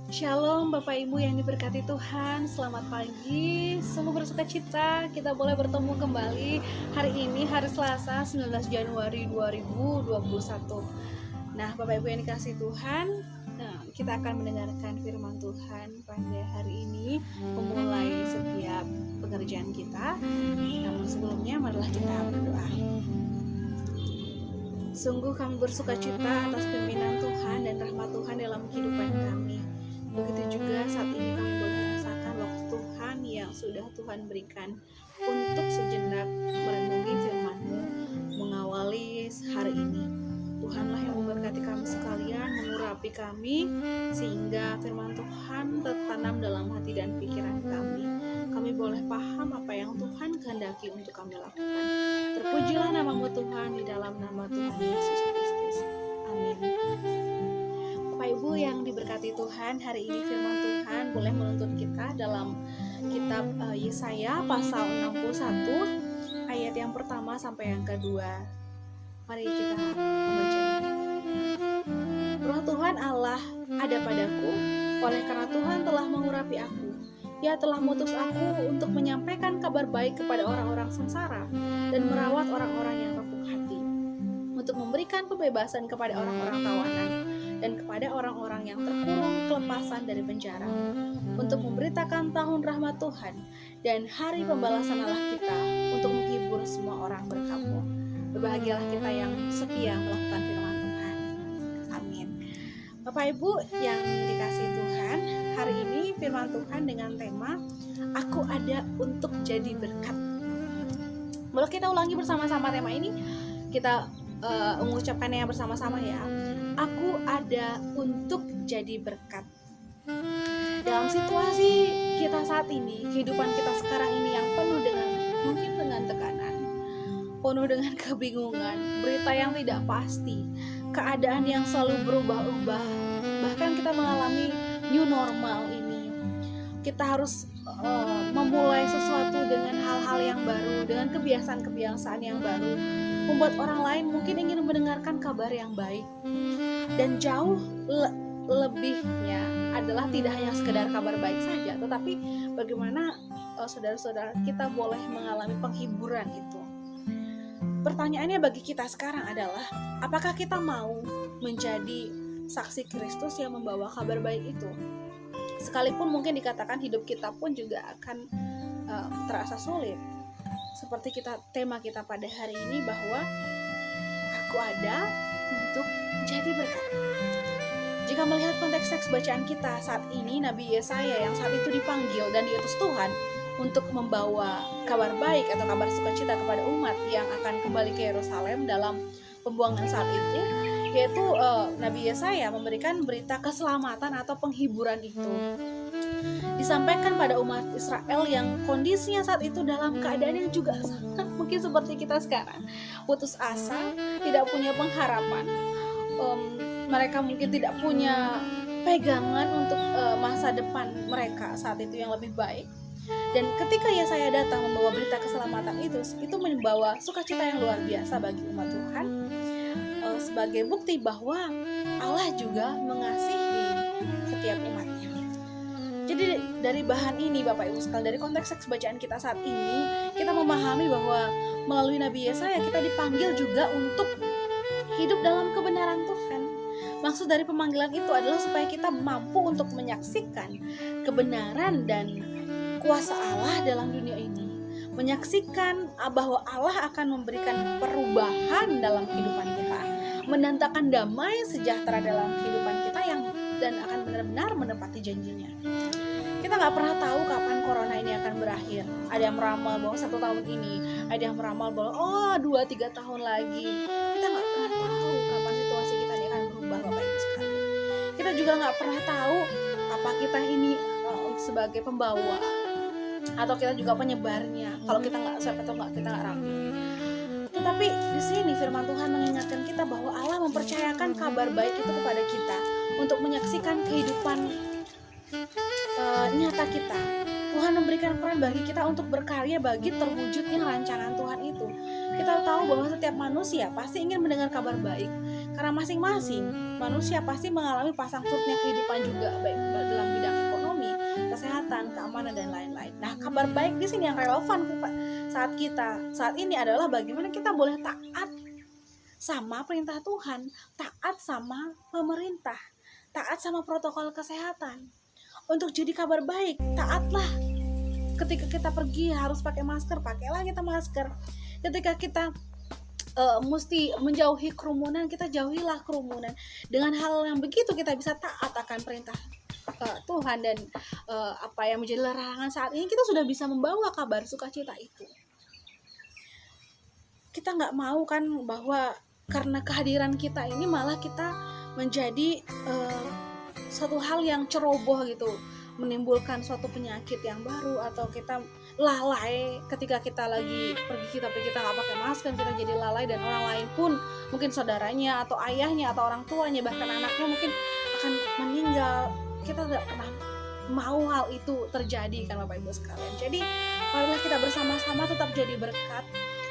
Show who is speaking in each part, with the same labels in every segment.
Speaker 1: Shalom Bapak Ibu yang diberkati Tuhan, selamat pagi, sungguh bersuka cita kita boleh bertemu kembali hari ini, hari Selasa 19 Januari 2021. Nah Bapak Ibu yang dikasihi Tuhan, kita akan mendengarkan firman Tuhan pada hari ini, memulai setiap pekerjaan kita. Namun sebelumnya marilah kita berdoa. Sungguh kami bersuka cita atas pimpinan Tuhan dan rahmat Tuhan dalam kehidupan kami. Begitu juga saat ini kami boleh merasakan waktu Tuhan yang sudah Tuhan berikan untuk sejenak merenungi firman-Mu, mengawali hari ini. Tuhanlah yang memberkati kami sekalian, mengurapi kami, sehingga firman Tuhan tertanam dalam hati dan pikiran kami. Kami boleh paham apa yang Tuhan kehendaki untuk kami lakukan. Terpujilah nama-Mu Tuhan, di dalam nama Tuhan Yesus Kristus. Amin. Bapak Ibu yang diberkati Tuhan, hari ini firman Tuhan boleh menuntun kita dalam kitab Yesaya pasal 61 ayat yang pertama sampai yang kedua. Mari kita membacanya. Roh Tuhan Allah ada padaku, oleh karena Tuhan telah mengurapi aku. Ia telah mengutus aku untuk menyampaikan kabar baik kepada orang-orang sengsara dan merawat orang-orang yang rapuh hati, untuk memberikan pembebasan kepada orang-orang tawanan dan kepada orang-orang yang terkurung kelepasan dari penjara, untuk memberitakan tahun rahmat Tuhan dan hari pembalasan Allah kita, untuk menghibur semua orang berkabung. Berbahagialah kita yang setia melakukan firman Tuhan. Amin. Bapak Ibu yang dikasihi Tuhan, hari ini firman Tuhan dengan tema Aku ada untuk jadi berkat. Boleh kita ulangi bersama-sama tema ini? Kita mengucapkannya bersama-sama ya. Aku ada untuk jadi berkat. Dalam situasi kita saat ini, kehidupan kita sekarang ini yang penuh dengan tekanan, penuh dengan kebingungan, berita yang tidak pasti, keadaan yang selalu berubah-ubah, bahkan kita mengalami new normal ini. Kita harus memulai sesuatu dengan hal-hal yang baru, dengan kebiasaan-kebiasaan yang baru, membuat orang lain mungkin ingin mendengarkan kabar yang baik. Dan jauh lebihnya adalah tidak hanya sekedar kabar baik saja, tetapi bagaimana saudara-saudara kita boleh mengalami penghiburan itu. Pertanyaannya bagi kita sekarang adalah, apakah kita mau menjadi saksi Kristus yang membawa kabar baik itu? Sekalipun mungkin dikatakan hidup kita pun juga akan terasa sulit. Seperti tema kita pada hari ini bahwa aku ada untuk jadi berkat. Jika melihat konteks bacaan kita saat ini, Nabi Yesaya yang saat itu dipanggil dan diutus Tuhan untuk membawa kabar baik atau kabar sukacita kepada umat yang akan kembali ke Yerusalem dalam pembuangan saat itu, yaitu Nabi Yesaya memberikan berita keselamatan atau penghiburan itu disampaikan pada umat Israel yang kondisinya saat itu dalam keadaan yang juga sangat mungkin seperti kita sekarang, putus asa, tidak punya pengharapan, mereka mungkin tidak punya pegangan untuk masa depan mereka saat itu yang lebih baik. Dan ketika Yesaya datang membawa berita keselamatan itu membawa sukacita yang luar biasa bagi umat Tuhan, sebagai bukti bahwa Allah juga mengasihi setiap umatnya. Jadi dari bahan ini Bapak Ibu sekalian, dari konteks bacaan kita saat ini, kita memahami bahwa melalui Nabi Yesaya kita dipanggil juga untuk hidup dalam kebenaran Tuhan. Maksud dari pemanggilan itu adalah supaya kita mampu untuk menyaksikan kebenaran dan kuasa Allah dalam dunia ini, menyaksikan bahwa Allah akan memberikan perubahan dalam kehidupan kita, mendatangkan damai sejahtera dalam kehidupan kita dan akan benar-benar menepati janjinya. Kita nggak pernah tahu kapan corona ini akan berakhir. Ada yang meramal bahwa 1 tahun ini, ada yang meramal bahwa 2-3 tahun lagi. Kita nggak pernah tahu kapan situasi kita ini akan berubah, Bapak Ibu sekalian. Kita juga nggak pernah tahu apa kita ini sebagai pembawa atau kita juga penyebarnya. Kalau kita nggak siap atau kita nggak rapi. Tetapi di sini firman Tuhan mengingatkan kita bahwa Allah mempercayakan kabar baik itu kepada kita untuk menyaksikan kehidupan nyata kita, Tuhan memberikan peran bagi kita untuk berkarya bagi terwujudnya rancangan Tuhan itu. Kita tahu bahwa setiap manusia pasti ingin mendengar kabar baik, karena masing-masing manusia pasti mengalami pasang surutnya kehidupan juga, baik dalam bidang ekonomi, kesehatan, keamanan, dan lain-lain. Nah, kabar baik di sini yang relevan saat ini adalah bagaimana kita boleh taat sama perintah Tuhan, taat sama pemerintah, taat sama protokol kesehatan. Untuk jadi kabar baik, taatlah. Ketika kita pergi harus pakai masker, pakailah kita masker. Ketika kita mesti menjauhi kerumunan, kita jauhilah kerumunan. Dengan hal yang begitu kita bisa taat akan perintah Tuhan, dan apa yang menjadi larangan saat ini kita sudah bisa membawa kabar sukacita itu. Kita nggak mau kan bahwa karena kehadiran kita ini malah kita menjadi satu hal yang ceroboh gitu, menimbulkan suatu penyakit yang baru, atau kita lalai ketika kita lagi pergi tapi kita nggak pakai masker, kita jadi lalai, dan orang lain pun, mungkin saudaranya atau ayahnya atau orang tuanya, bahkan anaknya mungkin akan meninggal. Kita tidak pernah mau hal itu terjadi kan Bapak Ibu sekalian. Jadi marilah kita bersama-sama tetap jadi berkat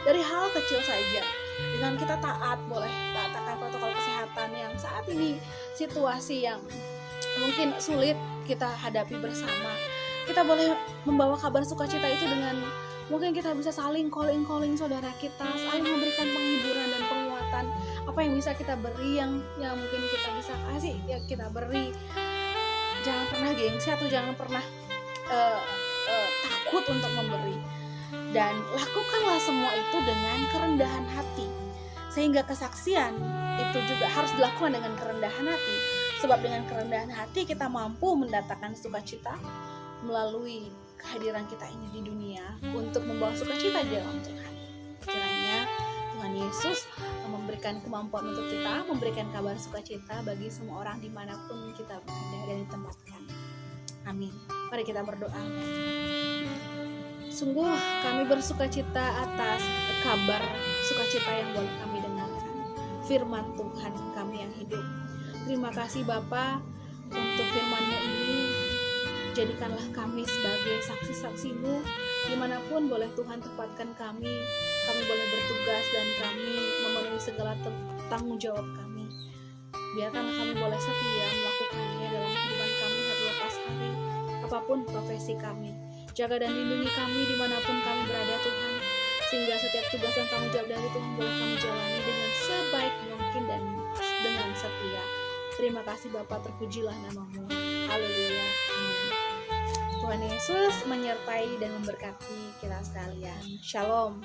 Speaker 1: dari hal kecil saja. Dengan kita taat akan protokol kesehatan yang saat ini situasi yang mungkin sulit kita hadapi bersama. Kita boleh membawa kabar sukacita itu dengan mungkin kita bisa saling calling saudara kita, saling memberikan penghiburan dan penguatan. Apa yang bisa kita beri, yang mungkin kita bisa kasih, ya kita beri. Jangan pernah gengsi atau jangan pernah takut untuk memberi. Dan lakukanlah semua itu dengan kerendahan hati, sehingga kesaksian itu juga harus dilakukan dengan kerendahan hati. Sebab dengan kerendahan hati kita mampu mendatangkan sukacita melalui kehadiran kita ini di dunia untuk membawa sukacita di dalam Tuhan. Kiranya Tuhan Yesus memberikan kemampuan untuk kita, memberikan kabar sukacita bagi semua orang dimanapun kita berada dan ditempatkan. Amin. Mari kita berdoa. Sungguh kami bersukacita atas kabar sukacita yang boleh kami dengarkan, firman Tuhan kami yang hidup. Terima kasih Bapa untuk firman-Mu ini. Jadikanlah kami sebagai saksi-saksi-Mu dimanapun boleh Tuhan tempatkan kami boleh bertugas dan kami memenuhi segala tanggung jawab kami. Biarkanlah kami boleh setia melakukannya dalam kehidupan kami hari lepas hari, apapun profesi kami. Jaga dan lindungi kami dimanapun kami berada Tuhan, sehingga setiap tugas dan tanggung jawab dari Tuhan boleh kami jalani dengan sebaik mungkin dan dengan setia. Terima kasih Bapa, terpujilah nama-Mu. Haleluya. Amin. Tuhan Yesus menyertai dan memberkati kita sekalian. Shalom.